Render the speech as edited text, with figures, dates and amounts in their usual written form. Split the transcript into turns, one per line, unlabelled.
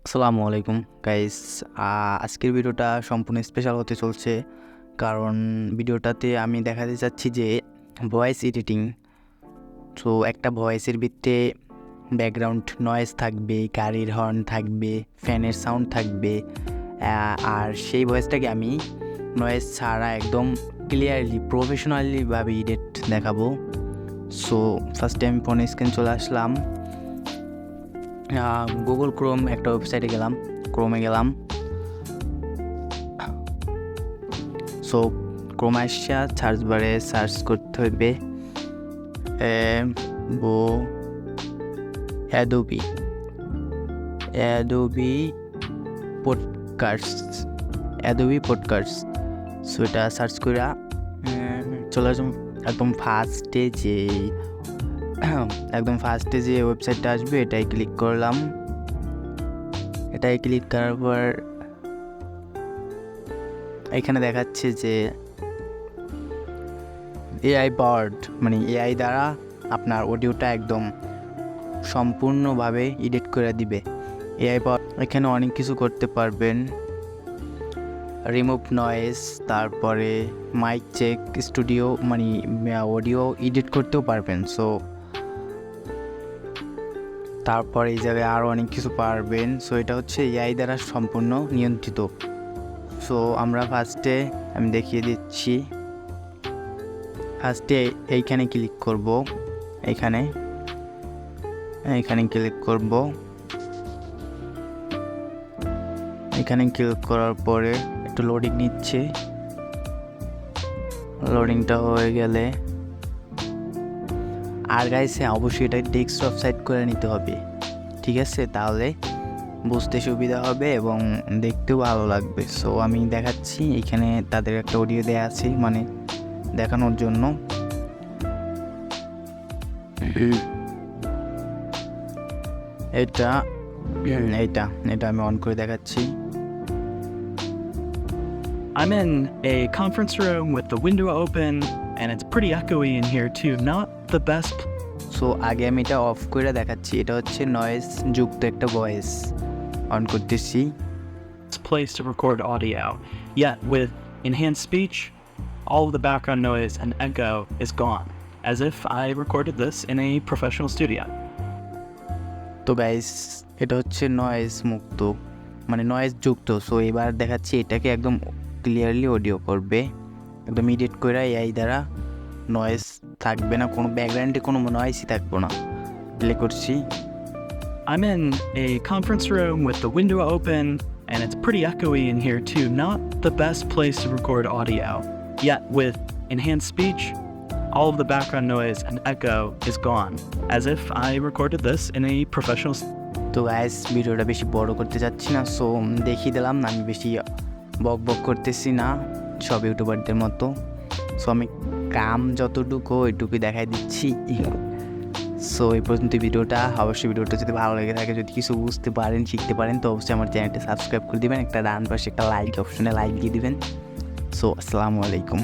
আসসালামু আলাইকুম গাইস। আজকের ভিডিওটা সম্পূর্ণ স্পেশাল হতে চলছে, কারণ ভিডিওটাতে আমি দেখাতে চাচ্ছি যে ভয়েস এডিটিং। তো একটা ভয়েসের ভিতরে ব্যাকগ্রাউন্ড নয়েজ থাকবে, গাড়ির হর্ন থাকবে, ফ্যানের সাউন্ড থাকবে, আর সেই ভয়েসটাকে আমি নয়েজ ছাড়া একদম ক্লিয়ারলি প্রফেশনালিভাবে এডিট দেখাবো। সো ফার্স্টে আমি ফোন স্ক্রিন চলে আসলাম, গুগল ক্রোম একটা ওয়েবসাইটে গেলাম, ক্রোমে গেলাম। সো ক্রোমে আসা সার্চ বারে সার্চ করতে হইবে অ্যাডোবি পডকাস্ট। সো এটা সার্চ করে চলে আসুন একদম ফার্স্টে যে ওয়েবসাইটটা আসবে এটাই ক্লিক করলাম। এটাই ক্লিক করার পর এখানে দেখাচ্ছে যে এআই পাওয়ার্ড, মানে এআই দ্বারা আপনার অডিওটা একদম সম্পূর্ণভাবে এডিট করে দিবে। এআই পাওয়ার এখানে অনেক কিছু করতে পারবেন, রিমুভ নয়েজ, তারপরে মাইক চেক, স্টুডিও মানে অডিও এডিট করতেও পারবেন। সো তারপর এই জায়গায় আরও অনেক কিছু পারবেন। সো এটা হচ্ছে এআই দ্বারা সম্পূর্ণ নিয়ন্ত্রিত। সো আমরা আমি দেখিয়ে দিচ্ছি। ফার্স্টে এইখানে ক্লিক করব, এইখানে ক্লিক করব। এখানে ক্লিক করার পরে একটু লোডিং নিচ্ছে, লোডিংটা হয়ে গেলে আর গাইছে অবশ্যই এটা ডেস্কটপ সাইড করে নিতে হবে, ঠিক আছে? তাহলে বুঝতে সুবিধা হবে এবং দেখতেও ভালো লাগবে। সো আমি দেখাচ্ছি, এখানে তাদের একটা অডিও দেয়া আছে মানে দেখানোর জন্য। এটা আমি অন করে দেখাচ্ছি।
I'm in a conference room with the window open and it's pretty echoey in here too. Not the best
so আগে আমি এটা অফ করে দেখাচ্ছি। এটা হচ্ছে নয়েজ যুক্ত একটা ভয়েস, অন করতেছি।
place to record audio. Yet with enhanced speech, all of the background noise and echo is gone, as if I recorded this in a professional studio.
তো গাইস এটা হচ্ছে নয়েজ মুক্ত, মানে noise যুক্ত। So এবার দেখাচ্ছি এটাকে একদম ক্লিয়ারলি অডিও করবে, একদম এডিট করে এআই দ্বারা নয়েজ থাকবে না, কোনো ব্যাকগ্রাউন্ডে কোনো নয়েজই থাকবে না। প্লে করছি।
I'm in a conference room with the window open and it's pretty echoey in here too. Not the best place to record audio. Yet with enhanced speech, all of the background noise and echo is gone, as if I recorded this in a professional.
তো guys ভিডিওটা বেশি বড় করতে যাচ্ছি না, so দেখিয়ে দিলাম। আমি বেশি বক করতেছি না সব ইউটিউবারদের মতো। সো আমি কাম যতটুকু ওইটুকুই দেখাই দিচ্ছি। সো এই পর্যন্ত ভিডিওটা। অবশ্যই ভিডিওটা যদি ভালো লেগে থাকে, যদি কিছু বুঝতে পারেন, শিখতে পারেন, তো অবশ্যই আমার চ্যানেলটা সাবস্ক্রাইব করে দিবেন। একটা ডান পাশে একটা লাইক অপশনে লাইক দিয়ে দিবেন। সো আসসালামু আলাইকুম।